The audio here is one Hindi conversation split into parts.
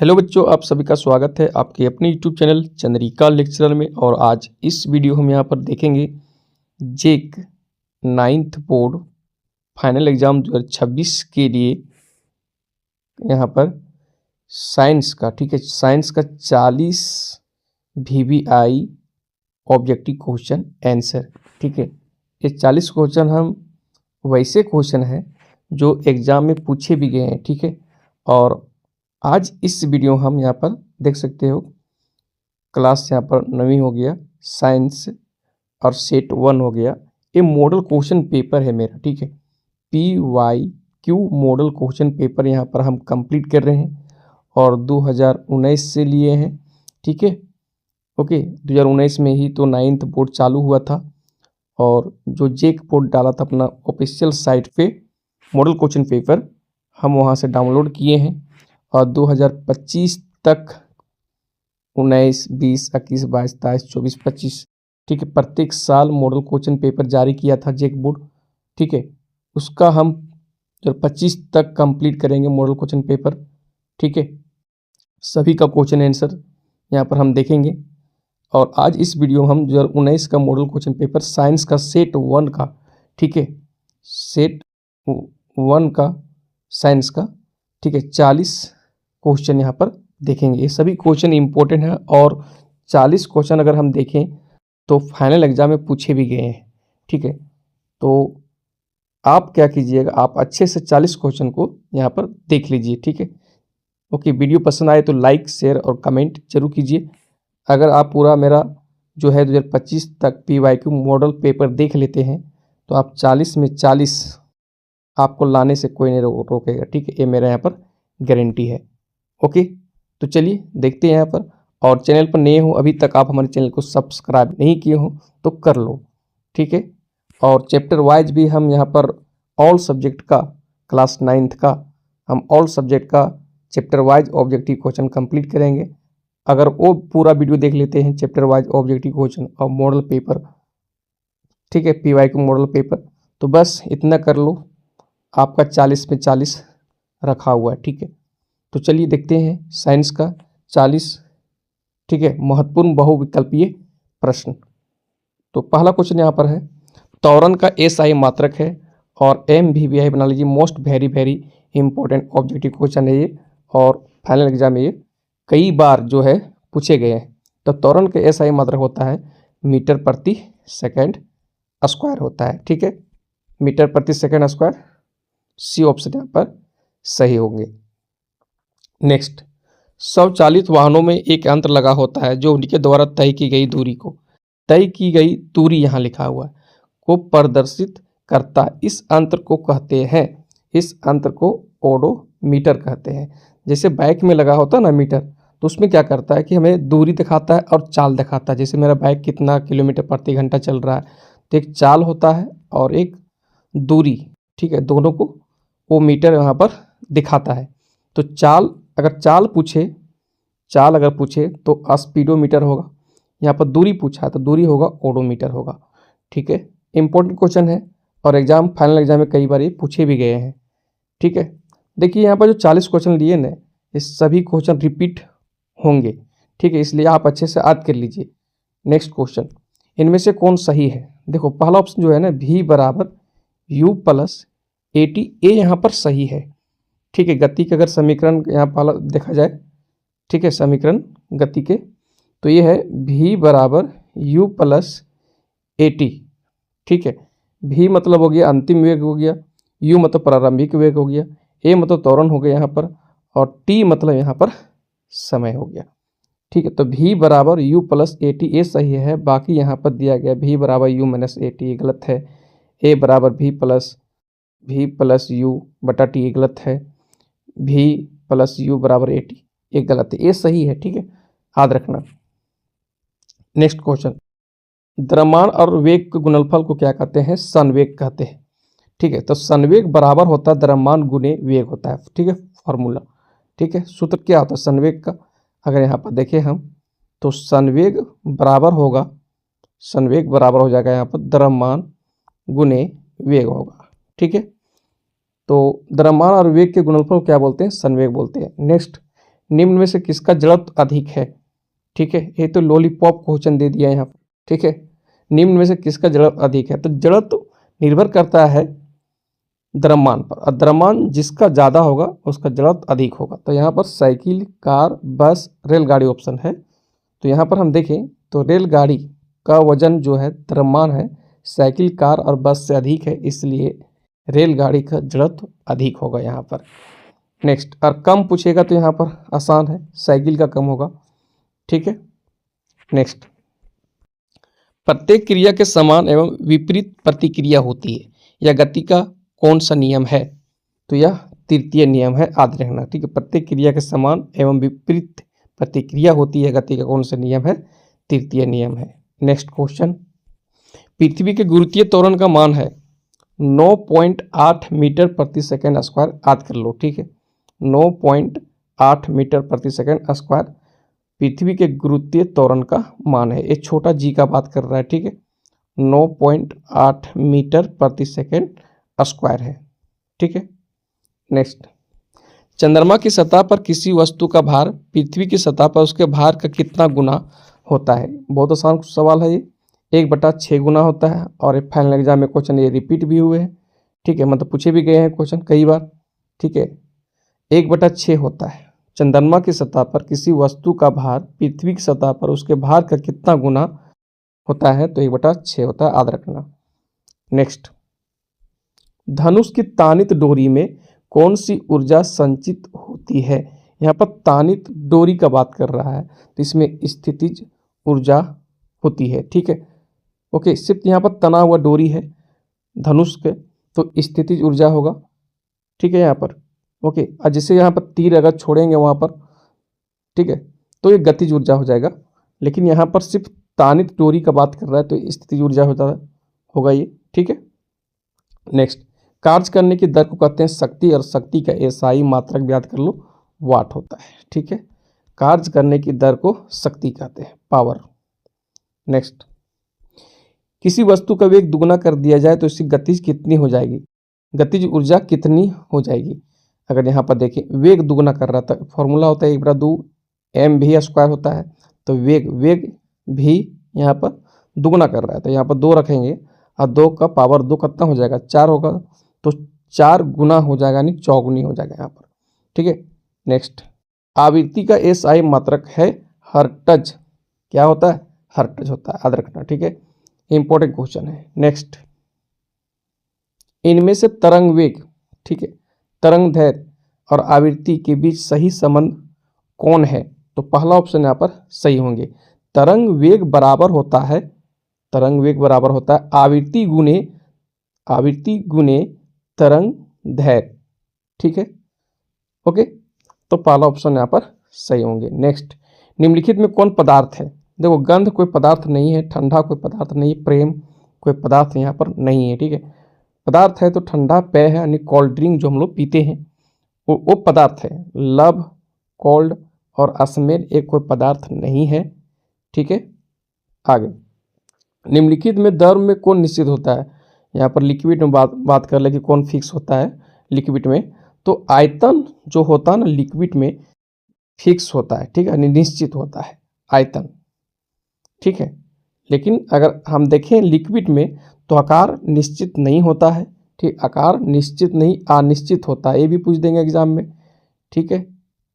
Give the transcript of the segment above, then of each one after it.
हेलो बच्चों, आप सभी का स्वागत है आपके अपने यूट्यूब चैनल चंद्रिका लेक्चरर में। और आज इस वीडियो हम यहाँ पर देखेंगे जेक 9th बोर्ड फाइनल एग्ज़ाम 2026 के लिए यहाँ पर साइंस का, ठीक है, साइंस का 40 VBI ऑब्जेक्टिव क्वेश्चन आंसर। ठीक है, ये 40 क्वेश्चन हम वैसे क्वेश्चन हैं जो एग्ज़ाम में पूछे भी गए हैं। ठीक है, और आज इस वीडियो हम यहाँ पर देख सकते हो क्लास यहाँ पर 9वीं हो गया, साइंस और सेट 1 हो गया। ये मॉडल क्वेश्चन पेपर है मेरा। ठीक है, PYQ मॉडल क्वेश्चन पेपर यहाँ पर हम कंप्लीट कर रहे हैं और 2019 से लिए हैं। ठीक है, ओके, 2019 में ही तो 9th बोर्ड चालू हुआ था और जो जेक बोर्ड डाला था अपना ऑफिशियल साइट पे मॉडल क्वेश्चन पेपर, हम वहाँ से डाउनलोड किए हैं और 2025 तक 19, 20, 21, 22, 23, 24, 25, ठीक है, प्रत्येक साल मॉडल क्वेश्चन पेपर जारी किया था जेक बोर्ड। ठीक है, उसका हम जो 25 तक कंप्लीट करेंगे मॉडल क्वेश्चन पेपर। ठीक है, सभी का क्वेश्चन आंसर यहाँ पर हम देखेंगे और आज इस वीडियो में हम 2019 का मॉडल क्वेश्चन पेपर साइंस का सेट 1 का, ठीक है, सेट 1 का साइंस का, ठीक है, 40 क्वेश्चन यहाँ पर देखेंगे। ये सभी क्वेश्चन इंपॉर्टेंट हैं और 40 क्वेश्चन अगर हम देखें तो फाइनल एग्जाम में पूछे भी गए हैं। ठीक है, तो आप क्या कीजिएगा, आप अच्छे से 40 क्वेश्चन को यहाँ पर देख लीजिए। ठीक है, ओके, वीडियो पसंद आए तो लाइक, शेयर और कमेंट जरूर कीजिए। अगर आप पूरा मेरा जो है 2025 तक PYQ मॉडल पेपर देख लेते हैं तो आप 40 में 40 आपको लाने से कोई नहीं रोकेगा। ठीक है, ये मेरा यहाँ पर गारंटी है। ओके, तो चलिए देखते हैं यहाँ पर। और चैनल पर नए हो, अभी तक आप हमारे चैनल को सब्सक्राइब नहीं किए हो तो कर लो। ठीक है, और चैप्टर वाइज भी हम यहाँ पर ऑल सब्जेक्ट का, क्लास 9th का हम ऑल सब्जेक्ट का chapter wise objective question complete करेंगे। अगर वो पूरा वीडियो देख लेते हैं चैप्टर वाइज ऑब्जेक्टिव क्वेश्चन और मॉडल पेपर, ठीक है, PYQ मॉडल पेपर, तो बस इतना कर लो, आपका 40 में 40 रखा हुआ है। ठीक है, तो चलिए देखते हैं साइंस का 40, ठीक है, महत्वपूर्ण बहुविकल्पीय प्रश्न। तो पहला क्वेश्चन यहाँ पर है, त्वरण का SI मात्रक है और MVBI बना लीजिए, most very very important objective question है ये और फाइनल एग्जाम में ये कई बार जो है पूछे गए हैं। तो त्वरण का SI मात्रक होता है मीटर प्रति सेकेंड स्क्वायर होता है। ठीक है, मीटर प्रति सेकेंड स्क्वायर, सी ऑप्शन यहाँ पर सही होंगे। नेक्स्ट, स्वचालित वाहनों में एक यंत्र लगा होता है जो उनके द्वारा तय की गई दूरी यहाँ लिखा हुआ है को प्रदर्शित करता है। इस अंतर को कहते हैं, इस अंतर को ओडोमीटर कहते हैं। जैसे बाइक में लगा होता है ना मीटर, तो उसमें क्या करता है कि हमें दूरी दिखाता है और चाल दिखाता है। जैसे मेरा बाइक कितना किलोमीटर प्रति घंटा चल रहा है, तो एक चाल होता है और एक दूरी, ठीक है, दोनों को वो मीटर यहाँ पर दिखाता है। तो चाल अगर पूछे तो स्पीडोमीटर होगा, यहाँ पर दूरी पूछा तो दूरी होगा ओडोमीटर होगा। ठीक है, इंपॉर्टेंट क्वेश्चन है और एग्जाम, फाइनल एग्जाम में कई बार ये पूछे भी गए हैं। ठीक है, देखिए यहाँ पर जो 40 क्वेश्चन लिए ना, ये सभी क्वेश्चन रिपीट होंगे। ठीक है, इसलिए आप अच्छे से याद कर लीजिए। नेक्स्ट क्वेश्चन, इनमें से कौन सही है? देखो पहला ऑप्शन जो है ना, V बराबर U प्लस AT, ये यहाँ पर सही है। ठीक है, गति के अगर समीकरण यहाँ पहला देखा जाए, ठीक है, समीकरण गति के, तो ये है V बराबर U प्लस AT। ठीक है, V मतलब हो गया अंतिम वेग हो गया, U मतलब प्रारंभिक वेग हो गया, A मतलब त्वरण हो गया यहाँ पर, और T मतलब यहाँ पर समय हो गया। ठीक है, तो V बराबर U प्लस AT ये सही है। बाकी यहाँ पर दिया गया V बराबर U माइनस AT, ये गलत है। A बराबर V प्लस U बटा T, ये गलत है। V प्लस U बराबर AT, ये गलत है, ये सही है। ठीक है, याद रखना। नेक्स्ट क्वेश्चन, द्रव्यमान और वेग के गुणनफल को क्या कहते हैं? संवेग कहते हैं। ठीक है, तो संवेग बराबर होता है द्रव्यमान गुने वेग होता है। ठीक है, फॉर्मूला, ठीक है, सूत्र क्या होता है संवेग का? अगर यहाँ पर देखें हम तो संवेग बराबर हो जाएगा यहाँ पर द्रव्यमान गुने वेग होगा। ठीक है, तो द्रव्यमान और वेग के गुणनफल को क्या बोलते हैं? संवेग बोलते हैं। नेक्स्ट, निम्न में से किसका जड़त्व अधिक है? ठीक है, ये तो लॉलीपॉप क्वेश्चन दे दिया यहाँ पर। ठीक है, निम्न में से किसका जड़त्व अधिक है? तो जड़त्व निर्भर करता है द्रव्यमान पर, और द्रव्यमान जिसका ज़्यादा होगा उसका जड़त्व अधिक होगा। तो यहाँ पर साइकिल, कार, बस, रेलगाड़ी ऑप्शन है। तो यहाँ पर हम देखें तो रेलगाड़ी का वजन जो है, द्रव्यमान है, साइकिल, कार और बस से अधिक है, इसलिए रेलगाड़ी का जड़त्व अधिक होगा यहाँ पर। नेक्स्ट, और कम पूछेगा तो यहाँ पर आसान है, साइकिल का कम होगा। ठीक है, नेक्स्ट, प्रत्येक क्रिया के समान एवं विपरीत प्रतिक्रिया होती है, यह गति का कौन सा नियम है? तो यह तृतीय नियम है, याद रखना। ठीक है, प्रत्येक क्रिया के समान एवं विपरीत प्रतिक्रिया होती है, गति का कौन सा नियम है? तृतीय नियम है। नेक्स्ट क्वेश्चन, पृथ्वी के गुरुत्वीय त्वरण का मान है 9.8 मीटर प्रति सेकेंड स्क्वायर, याद कर लो। ठीक है, 9.8 मीटर प्रति सेकेंड स्क्वायर पृथ्वी के गुरुत्वीय त्वरण का मान है। एक छोटा जी का बात कर रहा है। ठीक है, 9.8 मीटर प्रति सेकेंड स्क्वायर है। ठीक है, नेक्स्ट, चंद्रमा की सतह पर किसी वस्तु का भार पृथ्वी की सतह पर उसके भार का कितना गुना होता है? बहुत आसान सवाल है ये, 1/6 गुना होता है। और एक फाइनल एग्जाम में क्वेश्चन ये रिपीट भी हुए हैं। ठीक है, मतलब पूछे भी गए हैं क्वेश्चन कई बार। ठीक है, 1/6 होता है। चंद्रमा की सतह पर किसी वस्तु का भार पृथ्वी की सतह पर उसके भार का कितना गुना होता है? तो 1/6 होता है, याद रखना। नेक्स्ट, धनुष की तानित डोरी में कौन सी ऊर्जा संचित होती है? यहाँ पर तानित डोरी का बात कर रहा है, तो इसमें स्थितिज ऊर्जा होती है। ठीक है, ओके, सिर्फ यहाँ पर तना हुआ डोरी है धनुष के, तो स्थितिज ऊर्जा होगा। ठीक है, यहाँ पर ओके, और जैसे यहाँ पर तीर अगर छोड़ेंगे वहाँ पर, ठीक है, तो ये गतिज ऊर्जा हो जाएगा। लेकिन यहाँ पर सिर्फ तानित डोरी का बात कर रहा है, तो स्थितिज ऊर्जा होगा ये। ठीक है, नेक्स्ट, कार्य करने की दर को कहते हैं शक्ति, और शक्ति का एसआई मात्रक भी याद कर लो, वाट होता है। ठीक है, कार्य करने की दर को शक्ति कहते हैं, पावर। नेक्स्ट, किसी वस्तु का वेग दुगुना कर दिया जाए तो इसकी गतिज कितनी हो जाएगी? गतिज ऊर्जा कितनी हो जाएगी? अगर यहाँ पर देखें वेग दुगुना कर रहा था, फॉर्मूला होता है 1/2 mv² होता है। तो वेग भी यहाँ पर दुगुना कर रहा है, तो यहाँ पर 2 रखेंगे, और 2 का पावर 2 कितना हो जाएगा? 4 होगा, तो 4 गुना हो जाएगा, यानी चौगुनी हो जाएगा यहाँ पर। ठीक है, नेक्स्ट, आवृत्ति का एसआई मात्रक है हर्ट्ज। क्या होता है? हर्ट्ज होता है, याद रखना। ठीक है, इंपॉर्टेंट क्वेश्चन है। नेक्स्ट, इनमें से तरंग वेग, ठीक है, तरंग दैर्घ्य और आवृत्ति के बीच सही संबंध कौन है? तो पहला ऑप्शन यहाँ पर सही होंगे। तरंग वेग बराबर होता है आवृत्ति गुने तरंग दैर्घ्य। ठीक है, ओके, तो पहला ऑप्शन यहाँ पर सही होंगे। नेक्स्ट, निम्नलिखित में कौन पदार्थ है? देखो, गंध कोई पदार्थ नहीं है, ठंडा कोई पदार्थ नहीं है, प्रेम कोई पदार्थ यहाँ पर नहीं है। ठीक है, पदार्थ है तो ठंडा पेय है, यानी कोल्ड ड्रिंक जो हम लोग पीते हैं वो पदार्थ है। लव, कोल्ड और असमेर एक कोई पदार्थ नहीं है। ठीक है, आगे, निम्नलिखित में द्रव में कौन निश्चित होता है? यहाँ पर लिक्विड में बात कर ले कि कौन फिक्स होता है लिक्विड में, तो आयतन जो होता है ना लिक्विड में फिक्स होता है। ठीक है, निश्चित होता है आयतन। ठीक है, लेकिन अगर हम देखें लिक्विड में तो आकार निश्चित नहीं होता है। ठीक, आकार निश्चित नहीं अनिश्चित होता है, ये भी पूछ देंगे एग्जाम में। ठीक है,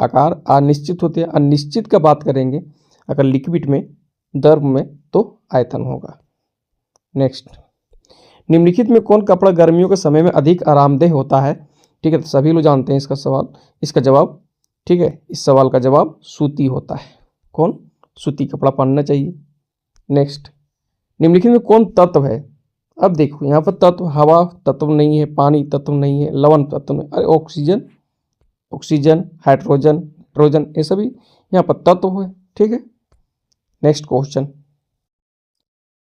आकार अनिश्चित होते हैं। अनिश्चित का बात करेंगे अगर लिक्विड में, द्रव में, तो आयतन होगा। नेक्स्ट, निम्नलिखित में कौन कपड़ा गर्मियों के समय में अधिक आरामदेह होता है? ठीक है, तो सभी लोग जानते हैं इसका जवाब। ठीक है, इस सवाल का जवाब सूती होता है। कौन? सूती कपड़ा पहनना चाहिए। नेक्स्ट, निम्नलिखित में कौन तत्व है? अब देखो यहाँ पर तत्व, हवा तत्व नहीं है, पानी तत्व नहीं है, लवण तत्व नहीं, अरे ऑक्सीजन, हाइड्रोजन, ये सभी यहाँ पर तत्व है। ठीक है, नेक्स्ट क्वेश्चन,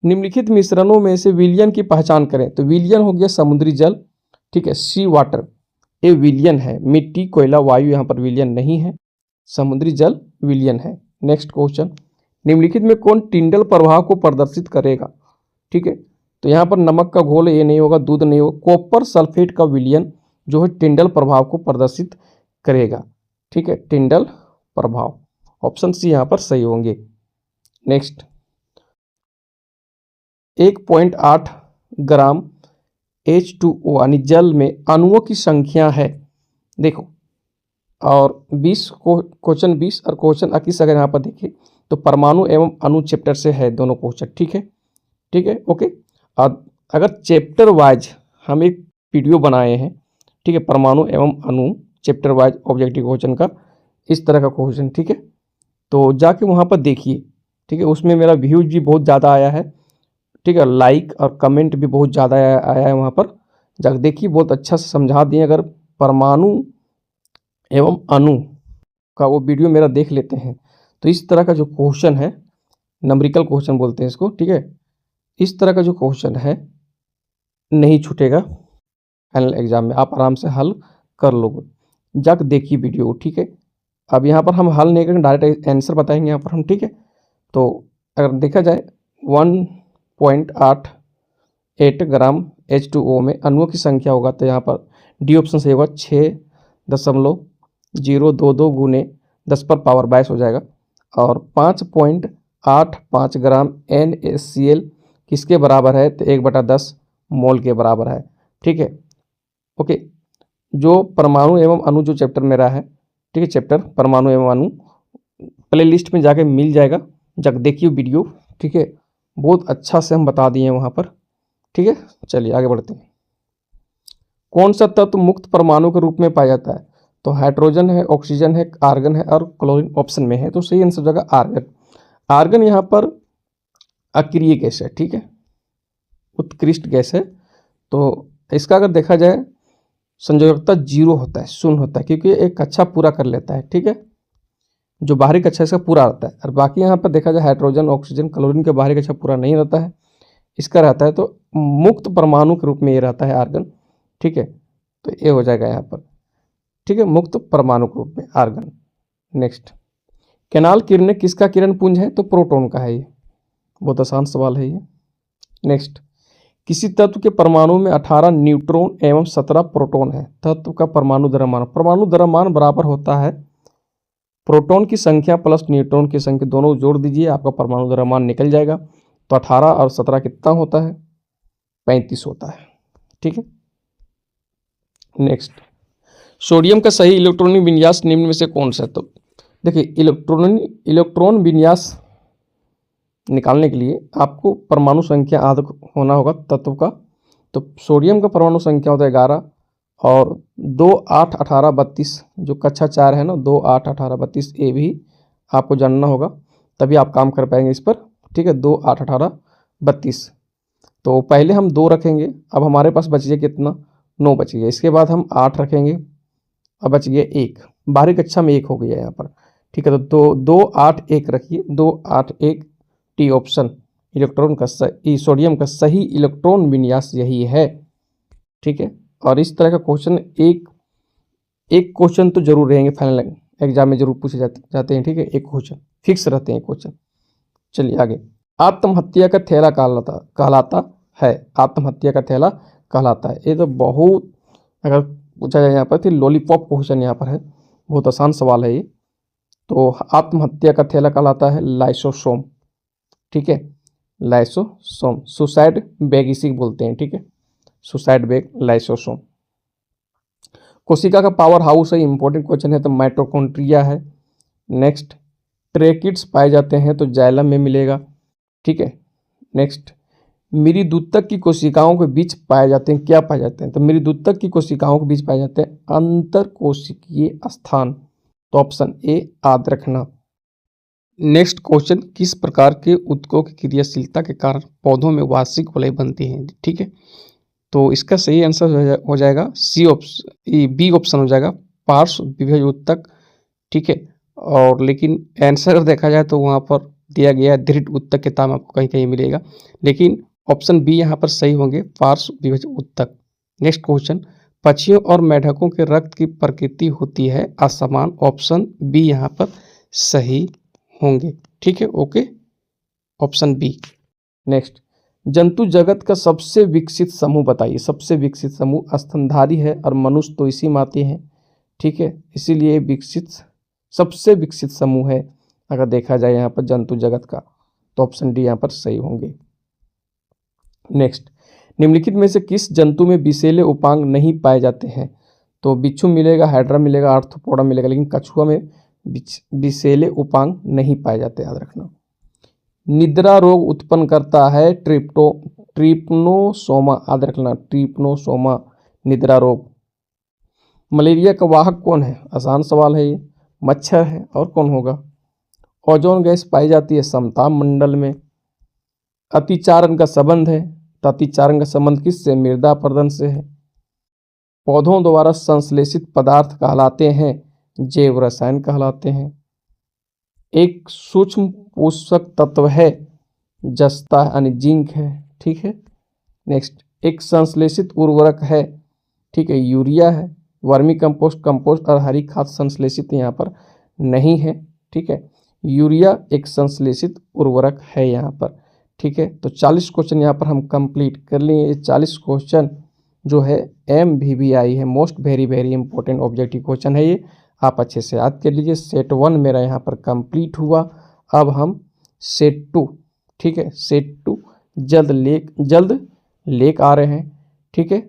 निम्नलिखित मिश्रणों में से विलयन की पहचान करें। तो विलयन हो गया समुद्री जल, ठीक है, सी वाटर, ये विलयन है। मिट्टी, कोयला, वायु यहाँ पर विलयन नहीं है, समुद्री जल विलयन है। नेक्स्ट क्वेश्चन, निम्नलिखित में कौन टिंडल प्रभाव को प्रदर्शित करेगा? ठीक है, तो यहाँ पर नमक का घोल ये नहीं होगा, दूध नहीं होगा, कॉपर सल्फेट का विलयन जो है टिंडल प्रभाव को प्रदर्शित करेगा। ठीक है, टिंडल प्रभाव। ऑप्शन सी यहाँ पर सही होंगे। नेक्स्ट, 1.8 ग्राम H2O यानी जल में अणुओं की संख्या है। देखो, और 20 क्वेश्चन 20 और क्वेश्चन 21 अगर यहाँ पर देखिए तो परमाणु एवं अणु चैप्टर से है दोनों क्वेश्चन। ठीक है, ठीक है, ओके। और अगर चैप्टर वाइज हम एक वीडियो बनाए हैं, ठीक है, परमाणु एवं अणु चैप्टर वाइज ऑब्जेक्टिव क्वेश्चन का, इस तरह का क्वेश्चन, ठीक है, तो जाके वहाँ पर देखिए। ठीक है, उसमें मेरा व्यूज भी बहुत ज़्यादा आया है। ठीक है, लाइक और कमेंट भी बहुत ज़्यादा आया है वहाँ पर, जाकर देखिए, बहुत अच्छा से समझा दिए। अगर परमाणु एवं अणु का वो वीडियो मेरा देख लेते हैं तो इस तरह का जो क्वेश्चन है, नंबरिकल क्वेश्चन बोलते हैं इसको, ठीक है, इस तरह का जो क्वेश्चन है नहीं छूटेगा फाइनल एग्जाम में, आप आराम से हल कर लोगे। जाकर देखिए वीडियो, ठीक है। अब यहाँ पर हम हल नहीं करेंगे, डायरेक्ट आंसर बताएंगे यहाँ पर हम, ठीक है। तो अगर देखा जाए 1.88 ग्राम H2O में अणुओं की संख्या होगा तो यहाँ पर डी ऑप्शन से होगा 6.022 गुने 10 पर पावर 22 हो जाएगा। और 5.85 ग्राम NaCl किसके बराबर है, तो 1/10 मोल के बराबर है। ठीक है, ओके। जो परमाणु एवं अणु जो चैप्टर मेरा है, ठीक है, चैप्टर परमाणु एवं अणु प्ले लिस्ट में जाके मिल जाएगा, जाकर देखिए वीडियो। ठीक है, बहुत अच्छा से हम बता दिए हैं वहाँ पर। ठीक है, चलिए आगे बढ़ते हैं। कौन सा तत्व मुक्त परमाणु के रूप में पाया जाता है, तो हाइड्रोजन है, ऑक्सीजन है, आर्गन है और क्लोरीन ऑप्शन में है, तो सही आंसर हो जाएगा आर्गन। आर्गन यहाँ पर अक्रिय गैस है, ठीक है, उत्कृष्ट गैस है। तो इसका अगर देखा जाए संयोजकता 0 होता है, 0 होता है, क्योंकि एक कक्षा पूरा कर लेता है। ठीक है, जो बाहरी कक्षा इसका पूरा रहता है, और बाकी यहाँ पर देखा जाए हाइड्रोजन, ऑक्सीजन, क्लोरीन के बाहरी कक्षा पूरा नहीं रहता है, इसका रहता है। तो मुक्त परमाणु के रूप में ये रहता है आर्गन। ठीक है, तो ये हो जाएगा यहाँ पर, ठीक है, मुक्त परमाणु के रूप में आर्गन। नेक्स्ट, कैनाल किरणें किसका किरण पुंज है, तो प्रोटॉन का है। ये बहुत आसान सवाल है ये। नेक्स्ट, किसी तत्व के परमाणु में 18 न्यूट्रॉन एवं 17 प्रोटॉन है, तत्व का परमाणु द्रव्यमान। परमाणु द्रव्यमान बराबर होता है प्रोटॉन की संख्या प्लस न्यूट्रॉन की संख्या, दोनों जोड़ दीजिए, आपका परमाणु द्रव्यमान निकल जाएगा। तो 18 और 17 कितना होता है, 35 होता है। ठीक है, नेक्स्ट, सोडियम का सही इलेक्ट्रॉनिक विन्यास निम्न में से कौन सा है, तो देखिए इलेक्ट्रॉन विन्यास निकालने के लिए आपको परमाणु संख्या आधा होना होगा तत्व का। तो सोडियम का परमाणु संख्या होता है 11 और 2 8 18 32 जो कक्षा 4 है ना, 2 8 18 32 ये भी आपको जानना होगा, तभी आप काम कर पाएंगे इस पर। ठीक है, 2 8 18 32। तो पहले हम 2 रखेंगे, अब हमारे पास बच गया कितना, 9 बच गया। इसके बाद हम 8 रखेंगे, अब बच गया 1, बाहरी कक्षा में 1 हो गया यहाँ पर। ठीक है, तो 2 8 1 रखिए, 2 8 1 टी ऑप्शन इलेक्ट्रॉन का सोडियम का सही इलेक्ट्रॉन विन्यास यही है। ठीक है, और इस तरह का क्वेश्चन एक क्वेश्चन तो जरूर रहेंगे फाइनल एग्जाम में, जरूर पूछे जाते हैं। ठीक है, एक क्वेश्चन फिक्स रहते हैं क्वेश्चन। चलिए आगे, आत्महत्या का थैला कहलाता है, आत्महत्या का थैला कहलाता है। ये तो बहुत अगर पूछा जाए यहाँ पर तो लॉलीपॉप क्वेश्चन यहाँ पर है, बहुत आसान सवाल है ये। तो आत्महत्या का थैला कहलाता है लाइसोसोम। ठीक है, लाइसोसोम, सुसाइड बैग इसी बोलते हैं। ठीक है, सुसाइड बैग लाइसोसोम। कोशिका का पावर हाउस है, इंपॉर्टेंट क्वेश्चन है, तो माइटोकॉन्ड्रिया है। नेक्स्ट, ट्रेकिड्स पाए जाते हैं तो जाइलम में मिलेगा। ठीक है, नेक्स्ट, मेरुदूतक की कोशिकाओं के बीच पाए जाते हैं, क्या पाए जाते हैं, तो मेरुदूतक की कोशिकाओं के बीच पाए जाते हैं अंतर कोशिकीय स्थान, तो ऑप्शन ए याद रखना। नेक्स्ट क्वेश्चन, किस प्रकार के ऊतकों की क्रियाशीलता के कारण पौधों में वार्षिक वलय बनती है। ठीक है, तो इसका सही आंसर हो जाएगा बी ऑप्शन हो जाएगा, पार्श्व विभज ऊतक। ठीक है, और लेकिन आंसर देखा जाए तो वहाँ पर दिया गया है दृढ़ ऊतक, किताब आपको कहीं कहीं मिलेगा, लेकिन ऑप्शन बी यहाँ पर सही होंगे, पार्श्व विभज ऊतक। नेक्स्ट क्वेश्चन, पक्षियों और मेढकों के रक्त की प्रकृति होती है असमान, ऑप्शन बी यहाँ पर सही होंगे। ठीक है, ओके, ऑप्शन बी। नेक्स्ट, जंतु जगत का सबसे विकसित समूह बताइए। सबसे विकसित समूह स्तनधारी है और मनुष्य तो इसी में आते हैं। ठीक है, इसीलिए विकसित सबसे विकसित समूह है अगर देखा जाए यहाँ पर जंतु जगत का, तो ऑप्शन डी यहाँ पर सही होंगे। नेक्स्ट, निम्नलिखित में से किस जंतु में विषैले उपांग नहीं पाए जाते हैं? तो बिच्छू मिलेगा, हाइड्रा मिलेगा, आर्थ्रोपोडा मिलेगा, लेकिन कछुआ में विषैले उपांग नहीं पाए जाते, याद रखना। निद्रा रोग उत्पन्न करता है ट्रिपनोसोमा, याद रखना, ट्रिपनोसोमा निद्रा रोग। मलेरिया का वाहक कौन है? आसान सवाल है ये, मच्छर है, और कौन होगा? ओजोन गैस पाई जाती है समताप मंडल में। अतिचारण का संबंध है, तो अतिचारण का संबंध किससे? मृदा अपरदन से है। पौधों द्वारा संश्लेषित पदार्थ कहलाते हैं जैव रसायन कहलाते हैं। एक सूक्ष्म पोषक तत्व है जस्ता यानी जिंक है, ठीक है। नेक्स्ट, एक संश्लेषित उर्वरक है, ठीक है, यूरिया है। वर्मी कंपोस्ट, कंपोस्ट और हरी खाद संश्लेषित यहाँ पर नहीं है, ठीक है। यूरिया एक संश्लेषित उर्वरक है यहाँ पर, ठीक है। तो 40 क्वेश्चन यहाँ पर हम कंप्लीट कर लिए। ये 40 क्वेश्चन जो है MVVI है, most very very important objective question है ये, आप अच्छे से याद कर लीजिए। सेट 1 मेरा यहाँ पर कंप्लीट हुआ। अब हम सेट 2, ठीक है, सेट 2 जल्द लेक आ रहे हैं, ठीक है।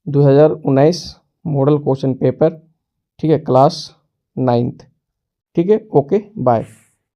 2019 मॉडल क्वेश्चन पेपर, ठीक है, क्लास 9th, ठीक है। Okay, bye.